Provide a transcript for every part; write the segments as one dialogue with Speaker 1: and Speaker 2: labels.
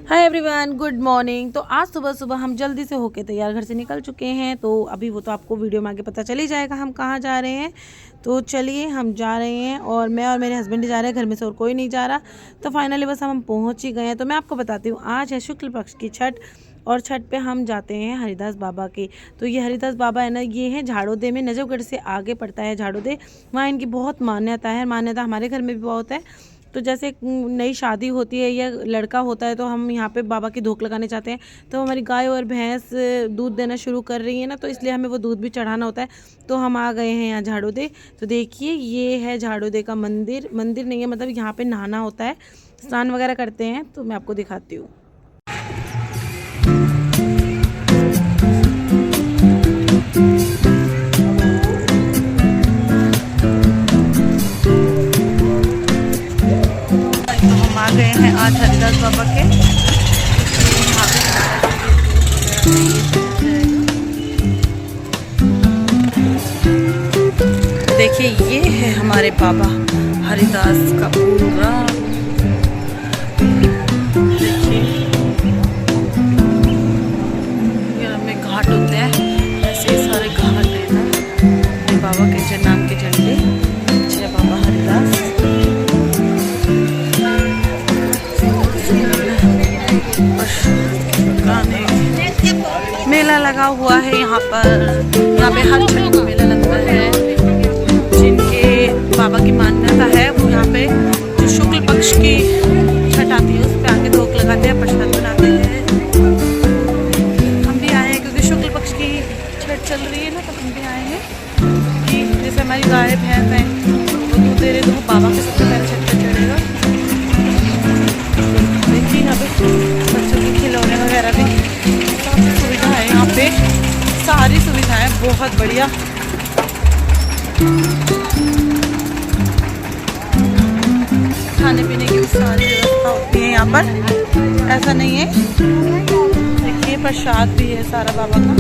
Speaker 1: Hi everyone, good morning. तो आज सुबह सुबह हम जल्दी से होके तैयार घर से निकल चुके हैं। तो अभी वो तो आपको वीडियो में आगे पता चल ही जाएगा हम कहाँ जा रहे हैं। तो चलिए हम जा रहे हैं और मैं और मेरे हस्बैंड ही जा रहे हैं, घर में से और कोई नहीं जा रहा। तो फाइनली बस हम पहुँच ही गए हैं। तो मैं आपको बताती हूँ, आज है शुक्ल पक्ष की छठ और छठ पे हम जाते हैं हरिदास बाबा के। तो ये हरिदास बाबा है ना, ये है झाड़ोदे में, नजफगढ़ से आगे पड़ता है झाड़ोदे। वहाँ इनकी बहुत मान्यता है, मान्यता हमारे घर में भी बहुत है। तो जैसे एक नई शादी होती है या लड़का होता है तो हम यहाँ पे बाबा की धोख लगाने चाहते हैं। तो हमारी गाय और भैंस दूध देना शुरू कर रही है ना, तो इसलिए हमें वो दूध भी चढ़ाना होता है। तो हम आ गए हैं यहाँ झाड़ोदे। तो देखिए ये है झाड़ोदे का मंदिर। मंदिर नहीं है, मतलब यहाँ पे नहाना होता है, स्नान वगैरह करते हैं। तो मैं आपको दिखाती हूँ। गए हैं आज हरिदास बाबा के। देखिए ये है हमारे बाबा हरिदास का पूरा। देखिए में घाट होते हैं, ऐसे सारे घाट है ना। बाबा के जय नाम के झंडे, जय बाबा हरिदास। मेला लगा हुआ है यहाँ पर। यहाँ पे हर छठ को मेला लगता है। जिनके बाबा की मान्यता है वो यहाँ पे जो शुक्ल पक्ष की छठ आती है उस पे आके धोख लगाते हैं, प्रसाद बनाते हैं। हम भी आए हैं क्योंकि शुक्ल पक्ष की छठ चल रही है ना, तो हम भी आए हैं कि जैसे हमारी गाय भैंस है वो दूध दे रहे तो वो बाबा के सबसे पहले छठ पे चढ़ेगा। देखिए यहाँ पे बच्चों के खिलौने वगैरह भी सुविधा है यहाँ पे, सारी सुविधाएं बहुत बढ़िया। खाने पीने की सारी व्यवस्था होती है यहाँ पर, ऐसा नहीं है। देखिए प्रसाद भी है सारा बाबा का।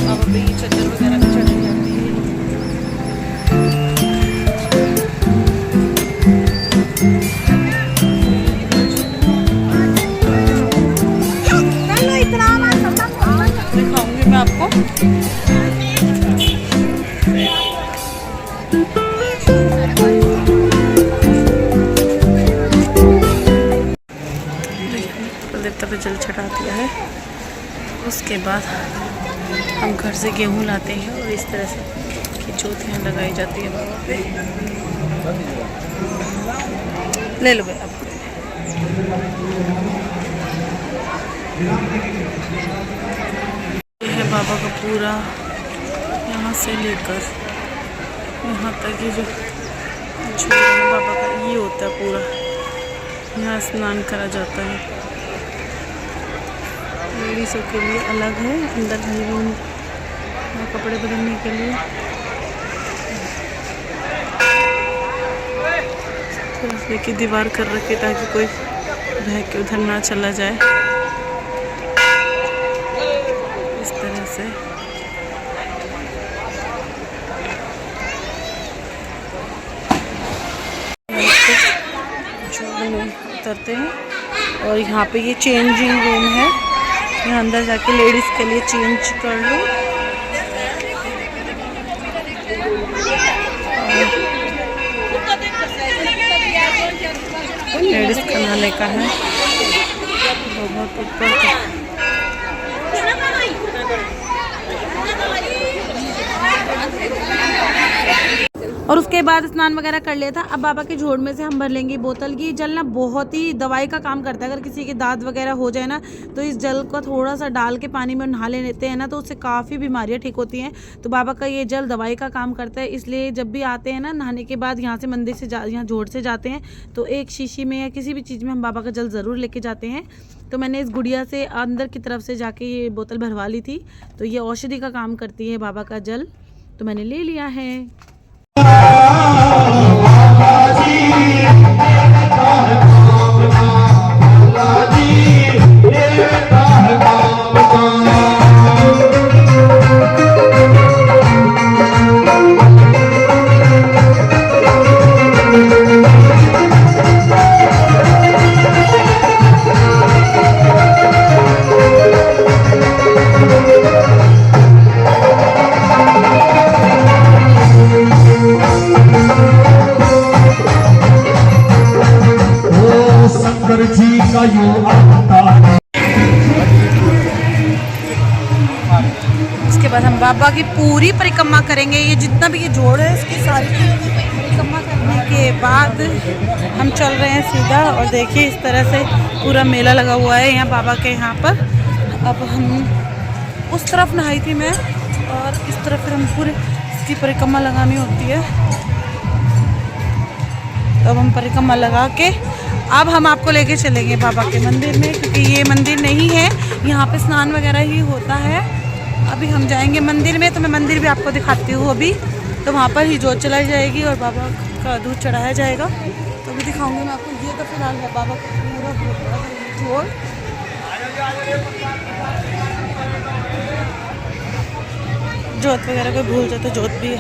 Speaker 1: बाबा पे ये चद्दर वगैरह भी चढ़ाई जाती है। दिखाऊंगी मैं आपको। देवता पे जल चढ़ा दिया है। उसके बाद हम घर से गेहूं लाते हैं और इस तरह से की ज्योतियाँ लगाई जाती है बाबा पे। ले लो भाई आप। ये है बाबा का पूरा, यहाँ से लेकर यहाँ तक ये जो बाबा का ये होता है पूरा। यहाँ स्नान करा जाता है। लेडीज़ों के लिए अलग है, अंदर रूम कपड़े बदलने के लिए। देखिए दीवार कर रखी ताकि कोई रह के उधर ना चला जाए, इस तरह से। उतरते हैं और यहाँ पे ये चेंजिंग रूम है। यहाँ अंदर जाके लेडीज के लिए चेंज कर लो। लेडीज का नहाने का है, बहुत ऊपर का। और उसके बाद स्नान वगैरह कर लिया था। अब बाबा के झोड़ में से हम भर लेंगे बोतल। की जल ना बहुत ही दवाई का काम करता है। अगर किसी के दांत वगैरह हो जाए ना, तो इस जल को थोड़ा सा डाल के पानी में नहा लेते हैं ना, तो उससे काफ़ी बीमारियां ठीक होती हैं। तो बाबा का ये जल दवाई का काम करता है, इसलिए जब भी आते हैं ना नहाने के बाद यहाँ से मंदिर से यहाँ झोड़ से जाते हैं तो एक शीशी में या किसी भी चीज़ में हम बाबा का जल ज़रूर लेके जाते हैं। तो मैंने इस गुड़िया से अंदर की तरफ से जाके ये बोतल भरवा ली थी। तो ये औषधि का काम करती है बाबा का जल, तो मैंने ले लिया है।
Speaker 2: सागर जी का यो अवतार।
Speaker 1: उसके बाद हम बाबा की पूरी परिक्रमा करेंगे। ये जितना भी ये जोड़ है इसकी सारी परिक्रमा करने के बाद हम चल रहे हैं सीधा। और देखिए इस तरह से पूरा मेला लगा हुआ है यहाँ बाबा के यहाँ पर। अब हम उस तरफ नहाई थी मैं और इस तरफ फिर हम पूरे इसकी परिक्रमा लगानी होती है। तो अब हम परिक्रमा लगा के अब हम आपको लेके चलेंगे बाबा के मंदिर में, क्योंकि ये मंदिर नहीं है, यहाँ पे स्नान वगैरह ही होता है। अभी हम जाएंगे मंदिर में, तो मैं मंदिर भी आपको दिखाती हूँ अभी। तो वहाँ पर ही जोत चलाई जाएगी और बाबा का दूध चढ़ाया जाएगा, तो अभी दिखाऊंगी मैं आपको। ये तो फिलहाल है बाबा का पूरा जोत। जोत वगैरह कोई भूल जाए तो जोत भी है।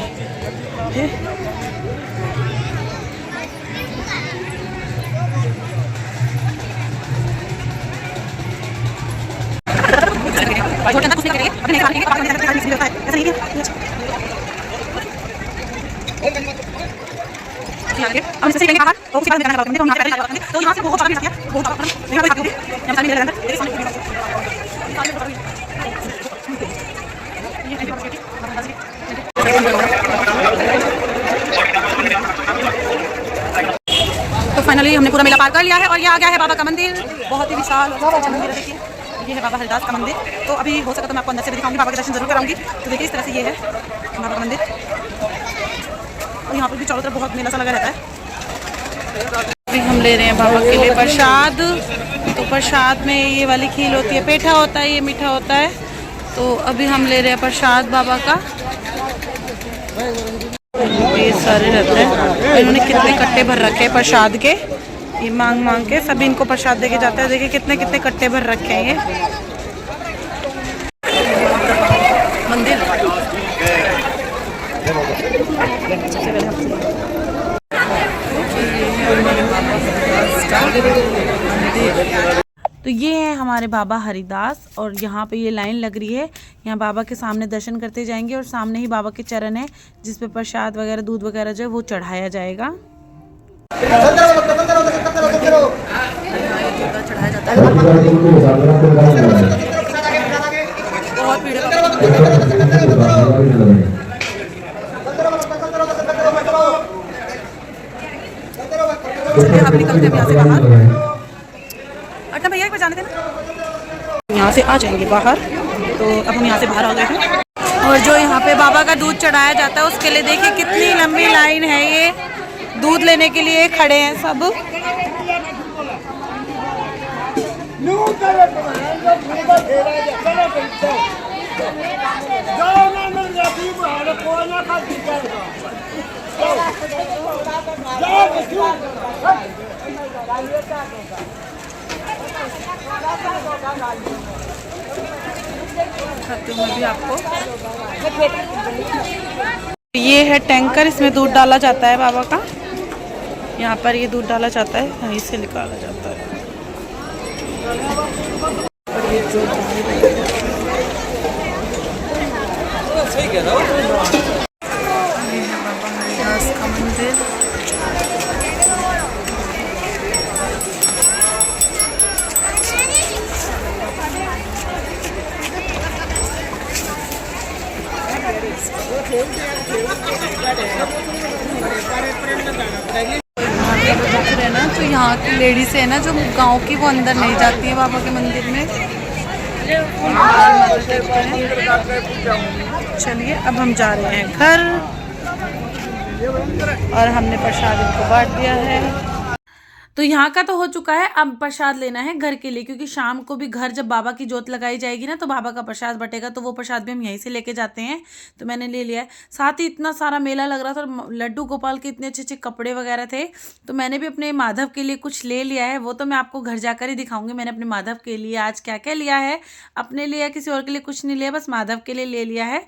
Speaker 1: हम इससे लेंगे बाहर, तो उसी बाद में जाना तो यहाँ से बहुत ज्यादा है, बहुत तो फाइनली हमने पूरा मेला पार कर लिया है और ये आ गया है बाबा का मंदिर। बहुत ही विशाल और अच्छा मंदिर है। देखिए ये है बाबा हरिदास का मंदिर। तो अभी हो सका तो मैं आपको अंदर से भी दिखाऊंगी, बाबा के दर्शन जरूर कराऊंगी। तो देखिए इस तरह से ये है बाबा का मंदिर और यहाँ पर भी चारों तरफ बहुत मेला सा लगा रहता है। अभी हम ले रहे हैं बाबा के लिए प्रसाद। तो प्रसाद में ये वाली खीर होती है, पेठा होता है, ये मीठा होता है। तो अभी हम ले रहे हैं प्रसाद बाबा का। ये सारे रहते हैं, इन्होंने कितने कट्टे भर रखे हैं प्रसाद के। ये मांग मांग के सभी इनको प्रसाद देके जाते हैं। देखिए कितने कितने कट्टे भर रखे हैं ये मंदिर। तो ये है हमारे बाबा हरिदास और यहाँ पे ये लाइन लग रही है। यहाँ बाबा के सामने दर्शन करते जाएंगे और सामने ही बाबा के चरण है जिस पे प्रसाद वगैरह दूध वगैरह जो है वो चढ़ाया जाएगा। चढ़ाया जाता है। बहुत भीड़ अब निकलते हैं यहाँ से बाहर। अच्छा भैया एक बार जाने देना, यहाँ से आ जाएंगे बाहर। तो अब हम यहाँ से बाहर आ गए हैं और जो यहाँ पे बाबा का दूध चढ़ाया जाता है उसके लिए देखिए कितनी लंबी लाइन है। ये दूध लेने के लिए खड़े हैं सब। भी आपको ये है टैंकर, इसमें दूध डाला जाता है बाबा का। यहाँ पर ये दूध डाला जाता है, यहीं से निकाला जाता है। और ये जो ये है बाबा हरिदास का मंदिर। ना तो यहाँ की लेडीज है ना जो गांव की, वो अंदर नहीं जाती है बाबा के मंदिर में। चलिए अब हम जा रहे हैं घर और हमने प्रसाद इनको बांट दिया है। तो यहाँ का तो हो चुका है, अब प्रसाद लेना है घर के लिए, क्योंकि शाम को भी घर जब बाबा की जोत लगाई जाएगी ना तो बाबा का प्रसाद बटेगा, तो वो प्रसाद भी हम यहीं से लेके जाते हैं। तो मैंने ले लिया है। साथ ही इतना सारा मेला लग रहा था और लड्डू गोपाल के इतने अच्छे अच्छे कपड़े वगैरह थे, तो मैंने भी अपने माधव के लिए कुछ ले लिया है। वो तो मैं आपको घर जाकर ही दिखाऊंगी मैंने अपने माधव के लिए आज क्या क्या लिया है। अपने लिए किसी और के लिए कुछ नहीं लिया, बस माधव के लिए ले लिया है।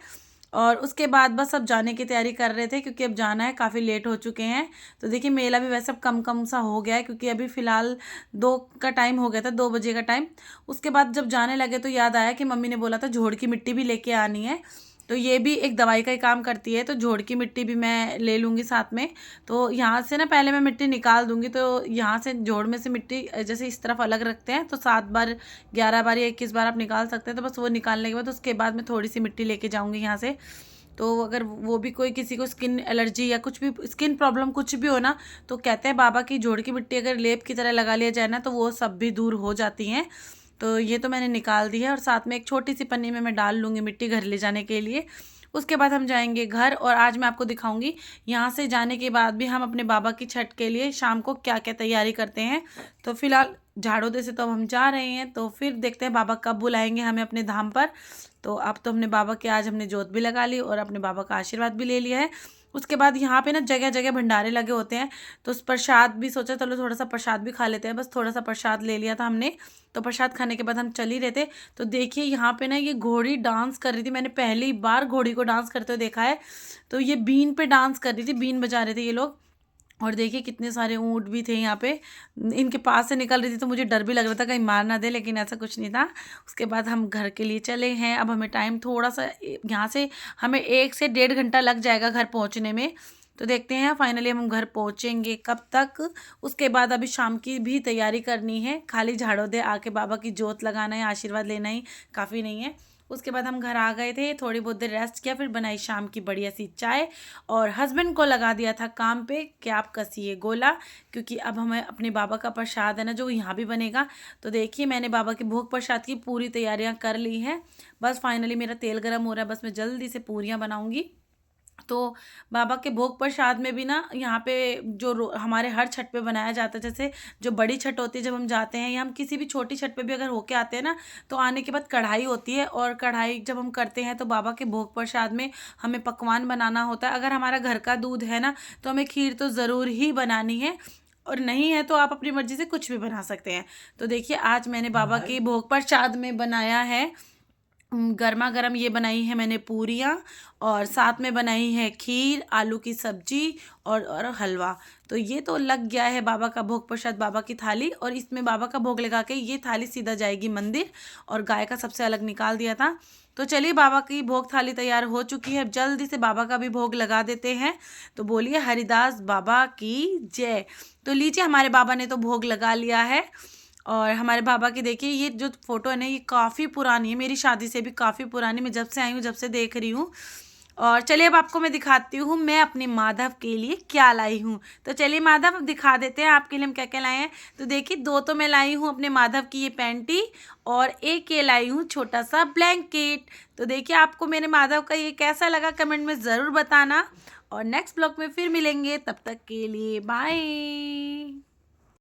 Speaker 1: और उसके बाद बस अब जाने की तैयारी कर रहे थे, क्योंकि अब जाना है, काफ़ी लेट हो चुके हैं। तो देखिए मेला भी वैसे अब कम कम सा हो गया है, क्योंकि अभी फ़िलहाल 2 का टाइम हो गया था, 2 बजे का टाइम। उसके बाद जब जाने लगे तो याद आया कि मम्मी ने बोला था जोड़ की मिट्टी भी लेके आनी है। तो ये भी एक दवाई का ही काम करती है। तो जोड़ की मिट्टी भी मैं ले लूँगी साथ में। तो यहाँ से ना पहले मैं मिट्टी निकाल दूँगी। तो यहाँ से जोड़ में से मिट्टी जैसे इस तरफ अलग रखते हैं, तो 7 बार 11 बार या 21 बार आप निकाल सकते हैं। तो बस वो निकालने के बाद उसके बाद मैं थोड़ी सी मिट्टी लेके जाऊँगी यहाँ से। तो अगर वो भी कोई किसी को स्किन एलर्जी या कुछ भी स्किन प्रॉब्लम कुछ भी हो ना, तो कहते हैं बाबा की जोड़ की मिट्टी अगर लेप की तरह लगा लिया जाए ना, तो वो सब भी दूर हो जाती हैं। तो ये तो मैंने निकाल दी है और साथ में एक छोटी सी पन्नी में मैं डाल लूँगी मिट्टी घर ले जाने के लिए। उसके बाद हम जाएंगे घर और आज मैं आपको दिखाऊंगी यहाँ से जाने के बाद भी हम अपने बाबा की छठ के लिए शाम को क्या क्या तैयारी करते हैं। तो फिलहाल झाड़ोदे से तो अब हम जा रहे हैं, तो फिर देखते हैं बाबा कब बुलाएंगे हमें अपने धाम पर। तो अब तो हमने बाबा के आज हमने जोत भी लगा ली और अपने बाबा का आशीर्वाद भी ले लिया है। उसके बाद यहाँ पे ना जगह जगह भंडारे लगे होते हैं, तो उस प्रसाद भी सोचा चलो थोड़ा सा प्रसाद भी खा लेते हैं। बस थोड़ा सा प्रसाद ले लिया था हमने। तो प्रसाद खाने के बाद हम चल ही रहे थे। तो देखिए यहाँ पे ना ये घोड़ी डांस कर रही थी। मैंने पहली बार घोड़ी को डांस करते हुए देखा है। तो ये बीन पे डांस कर रही थी, बीन बजा रहे थे ये लोग। और देखिए कितने सारे ऊँट भी थे यहाँ पे। इनके पास से निकल रही थी तो मुझे डर भी लग रहा था कहीं मार ना दे, लेकिन ऐसा कुछ नहीं था। उसके बाद हम घर के लिए चले हैं। अब हमें टाइम थोड़ा सा यहाँ से हमें 1 से 1.5 घंटा लग जाएगा घर पहुँचने में। तो देखते हैं फाइनली हम घर पहुँचेंगे कब तक। उसके बाद अभी शाम की भी तैयारी करनी है। खाली झाड़ोदे आके बाबा की जोत लगाना है, आशीर्वाद लेना ही काफ़ी नहीं है। उसके बाद हम घर आ गए थे, थोड़ी बहुत देर रेस्ट किया, फिर बनाई शाम की बढ़िया सी चाय और हस्बैंड को लगा दिया था काम पे कि आप कसिए गोला, क्योंकि अब हमें अपने बाबा का प्रसाद है ना जो यहाँ भी बनेगा। तो देखिए मैंने बाबा के भोग प्रसाद की पूरी तैयारियाँ कर ली हैं। बस फाइनली मेरा तेल गर्म हो रहा है, बस मैं जल्दी से पूरियाँ बनाऊँगी। तो बाबा के भोग प्रसाद में भी ना यहाँ पे जो हमारे हर छठ पे बनाया जाता है, जैसे जो बड़ी छठ होती है जब हम जाते हैं या हम किसी भी छोटी छठ पे भी अगर होके आते हैं ना, तो आने के बाद कढ़ाई होती है और कढ़ाई जब हम करते हैं तो बाबा के भोग प्रसाद में हमें पकवान बनाना होता है। अगर हमारा घर का दूध है ना तो हमें खीर तो ज़रूर ही बनानी है, और नहीं है तो आप अपनी मर्ज़ी से कुछ भी बना सकते हैं। तो देखिए आज मैंने बाबा के भोग प्रसाद में बनाया है गर्मा गर्म, ये बनाई है मैंने पूरियाँ और साथ में बनाई है खीर, आलू की सब्जी और हलवा। तो ये तो लग गया है बाबा का भोग प्रसाद, बाबा की थाली। और इसमें बाबा का भोग लगा के ये थाली सीधा जाएगी मंदिर, और गाय का सबसे अलग निकाल दिया था। तो चलिए बाबा की भोग थाली तैयार हो चुकी है, अब जल्दी से बाबा का भी भोग लगा देते हैं। तो बोलिए हरिदास बाबा की जय। तो लीजिए हमारे बाबा ने तो भोग लगा लिया है। और हमारे बाबा की देखिए ये जो फ़ोटो है ना ये काफ़ी पुरानी है, मेरी शादी से भी काफ़ी पुरानी, मैं जब से आई हूँ जब से देख रही हूँ। और चलिए अब आपको मैं दिखाती हूँ मैं अपने माधव के लिए क्या लाई हूँ। तो चलिए माधव अब दिखा देते हैं आपके लिए हम क्या क्या लाए हैं। तो देखिए 2 तो मैं लाई हूँ अपने माधव की ये पैंटी, और एक ये लाई हूँ छोटा सा ब्लैंकेट। तो देखिए आपको मेरे माधव का ये कैसा लगा कमेंट में ज़रूर बताना, और नेक्स्ट ब्लॉग में फिर मिलेंगे, तब तक के लिए बाय।